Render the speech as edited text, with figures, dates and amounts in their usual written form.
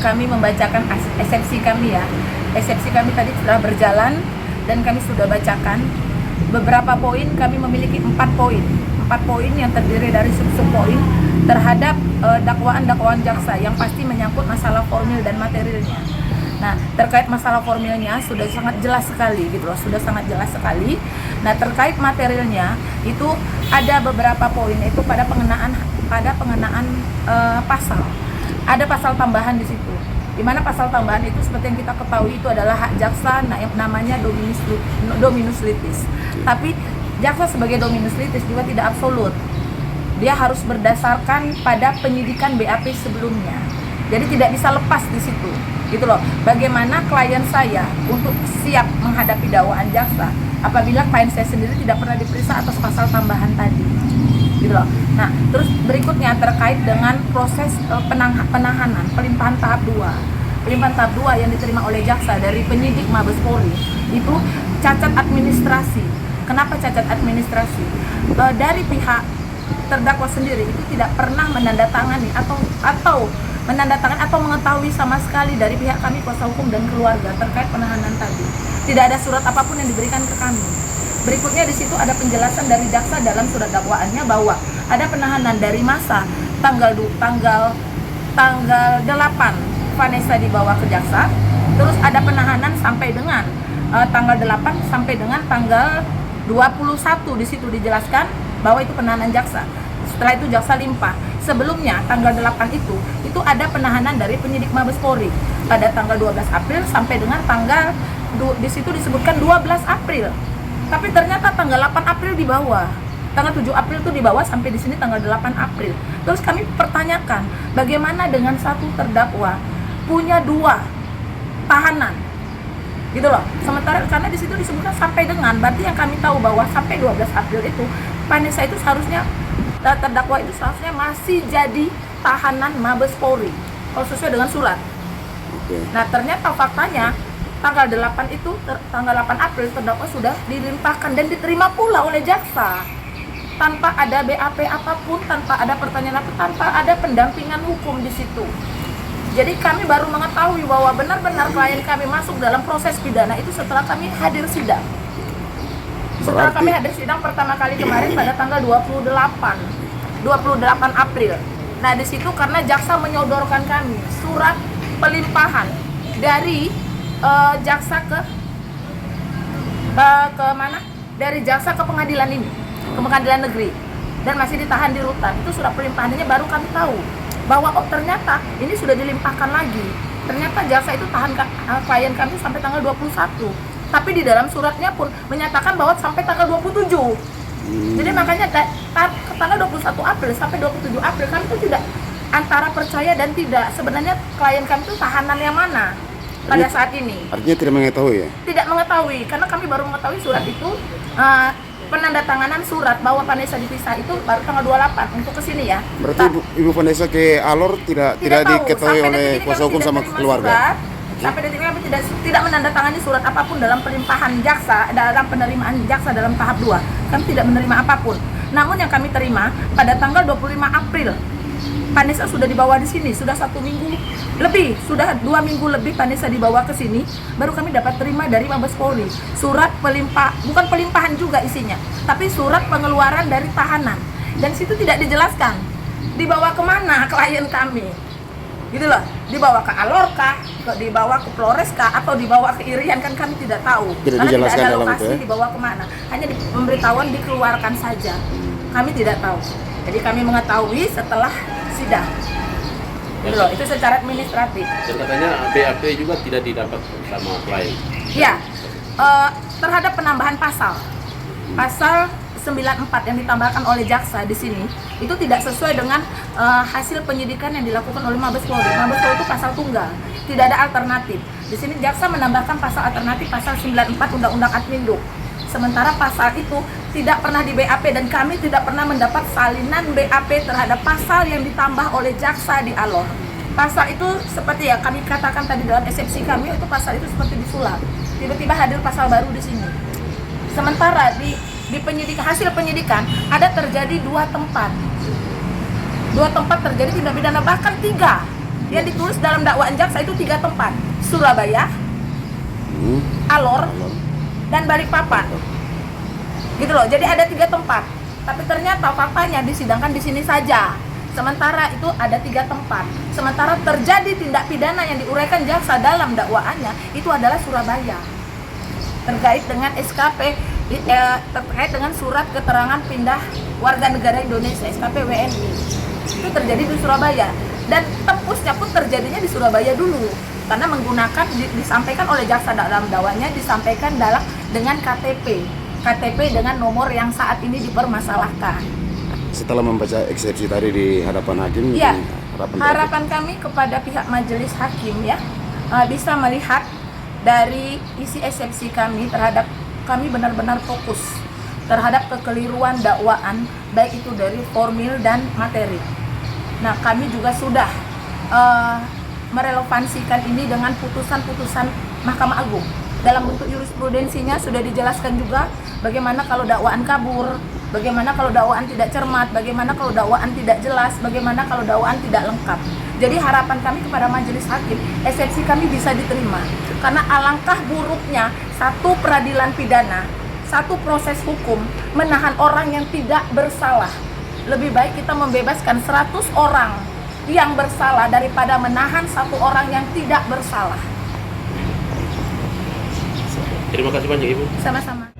kami membacakan eksepsi kami ya. Eksepsi kami tadi sudah berjalan dan kami sudah bacakan beberapa poin. Kami memiliki 4 poin. 4 poin yang terdiri dari sub-sub poin terhadap dakwaan-dakwaan jaksa yang pasti menyangkut masalah formil dan materialnya. Nah, terkait masalah formilnya sudah sangat jelas sekali gitu loh, sudah sangat jelas sekali. Nah, terkait materialnya itu ada beberapa poin, itu pada pengenaan pasal. Ada pasal tambahan di situ. Di mana pasal tambahan itu seperti yang kita ketahui itu adalah hak jaksa, namanya dominus litis. Tapi jaksa sebagai dominus litis juga tidak absolut. Dia harus berdasarkan pada penyidikan BAP sebelumnya. Jadi tidak bisa lepas di situ. Gitu loh. Bagaimana klien saya untuk siap menghadapi dakwaan jaksa apabila klien saya sendiri tidak pernah diperiksa atas pasal tambahan tadi. Gitu loh. Nah, terus berikutnya terkait dengan proses penahanan, pelimpahan tahap 2. Pelimpahan tahap 2 yang diterima oleh jaksa dari penyidik Mabes Polri itu cacat administrasi. Kenapa cacat administrasi? Dari pihak terdakwa sendiri itu tidak pernah menandatangani atau menandatangani atau mengetahui sama sekali dari pihak kami kuasa hukum dan keluarga terkait penahanan tadi. Tidak ada surat apapun yang diberikan ke kami. Berikutnya di situ ada penjelasan dari jaksa dalam surat dakwaannya bahwa ada penahanan dari masa tanggal 8 Vanessa dibawa ke jaksa, terus ada penahanan sampai dengan tanggal 8 sampai dengan tanggal 21. Di situ dijelaskan bahwa itu penahanan jaksa. Setelah itu jaksa limpah. Sebelumnya tanggal 8 itu ada penahanan dari penyidik Mabes Polri pada tanggal 12 April sampai dengan tanggal di situ disebutkan 12 April. Tapi ternyata tanggal 8 April di bawah. Tanggal 7 April itu di bawah sampai di sini tanggal 8 April. Terus kami pertanyakan, bagaimana dengan satu terdakwa punya 2 tahanan? Gitu loh. Sementara karena di situ disebutkan sampai dengan, berarti yang kami tahu bahwa sampai 12 April itu Vanessa itu seharusnya terdakwa itu seharusnya masih jadi tahanan Mabes Polri kalau sesuai dengan surat. Nah, ternyata faktanya tanggal 8 April terdakwa sudah dilimpahkan dan diterima pula oleh jaksa tanpa ada BAP apapun, tanpa ada pertanyaan apa, tanpa ada pendampingan hukum di situ. Jadi kami baru mengetahui bahwa benar-benar klien kami masuk dalam proses pidana itu setelah kami hadir sidang. Setelah kami hadir sidang pertama kali kemarin pada tanggal 28 April. Nah, di situ karena jaksa menyodorkan kami surat pelimpahan dari jaksa ke mana? Dari jaksa ke pengadilan ini, ke pengadilan negeri, dan masih ditahan di rutan. Itu surat pelimpahannya baru kami tahu bahwa oh ternyata ini sudah dilimpahkan lagi. Ternyata jaksa itu tahan klien kami sampai tanggal 21. Tapi di dalam suratnya pun menyatakan bahwa sampai tanggal 27. Jadi makanya tanggal 21 April sampai 27 April kami itu tidak antara percaya dan tidak. Sebenarnya klien kami itu tahanan yang mana pada saat ini? Artinya tidak mengetahui ya? Tidak mengetahui, karena kami baru mengetahui surat itu penandatanganan surat bahwa Vanessa dipisah itu baru tanggal 28 untuk kesini ya. Berarti Ibu Vanessa ke Alor tidak diketahui oleh kuasa hukum sama keluarga? Sampai detik ini kami tidak menandatangani surat apapun dalam pelimpahan jaksa, dalam penerimaan jaksa dalam tahap 2. Kami tidak menerima apapun. Namun yang kami terima pada tanggal 25 April, Vanessa sudah dibawa di sini, sudah 1 minggu lebih, sudah 2 minggu lebih Vanessa dibawa ke sini, baru kami dapat terima dari Mabes Polri surat bukan pelimpahan juga isinya, tapi surat pengeluaran dari tahanan. Dan situ tidak dijelaskan dibawa kemana klien kami. Gitu loh, dibawa ke Alor kah, dibawa ke Flores kah, atau dibawa ke Irian, kan kami tidak tahu. Karena tidak ada lokasi dibawa kemana, hanya pemberitahuan dikeluarkan saja. Kami tidak tahu. Jadi kami mengetahui setelah sidang. Gitu loh, itu secara administratif. Dan katanya BAP juga tidak didapat sama klien. Ya, terhadap penambahan pasal 94 yang ditambahkan oleh jaksa di sini itu tidak sesuai dengan hasil penyidikan yang dilakukan oleh Mabes Polri. Mabes Polri itu pasal tunggal, tidak ada alternatif. Di sini jaksa menambahkan pasal alternatif pasal 94 Undang-Undang Adminduk. Sementara pasal itu tidak pernah di BAP dan kami tidak pernah mendapat salinan BAP terhadap pasal yang ditambah oleh jaksa di Alor. Pasal itu seperti ya kami katakan tadi dalam eksepsi kami, itu pasal itu seperti disulap. Tiba-tiba hadir pasal baru di sini. Sementara di hasil penyidikan ada terjadi 2 tempat terjadi tindak pidana, bahkan 3 Yang ditulis dalam dakwaan jaksa itu 3 tempat, Surabaya, Alor, dan Balikpapan. Gitu loh. Jadi ada 3 tempat. Tapi ternyata faktanya disidangkan di sini saja. Sementara itu ada 3 tempat. Sementara terjadi tindak pidana yang diuraikan jaksa dalam dakwaannya itu adalah Surabaya. Terkait dengan SKP, terkait dengan surat keterangan pindah warga negara Indonesia SKP WNI. Itu terjadi di Surabaya. Dan tembusnya pun terjadinya di Surabaya dulu. Karena menggunakan, disampaikan oleh jaksa dalam dakwaannya, disampaikan dengan KTP dengan nomor yang saat ini dipermasalahkan. Setelah membaca eksepsi tadi di hadapan hakim, Ya, harapan harapan kami kepada pihak majelis hakim ya, bisa melihat dari isi eksepsi kami terhadap, kami benar-benar fokus terhadap kekeliruan dakwaan, baik itu dari formil dan materi. Nah, kami juga sudah merelevansikan ini dengan putusan-putusan Mahkamah Agung. Dalam bentuk jurisprudensinya sudah dijelaskan juga bagaimana kalau dakwaan kabur, bagaimana kalau dakwaan tidak cermat, bagaimana kalau dakwaan tidak jelas, bagaimana kalau dakwaan tidak lengkap. Jadi harapan kami kepada majelis hakim, eksepsi kami bisa diterima. Karena alangkah buruknya satu peradilan pidana, satu proses hukum menahan orang yang tidak bersalah. Lebih baik kita membebaskan 100 orang yang bersalah daripada menahan 1 orang yang tidak bersalah. Terima kasih banyak Ibu. Sama-sama.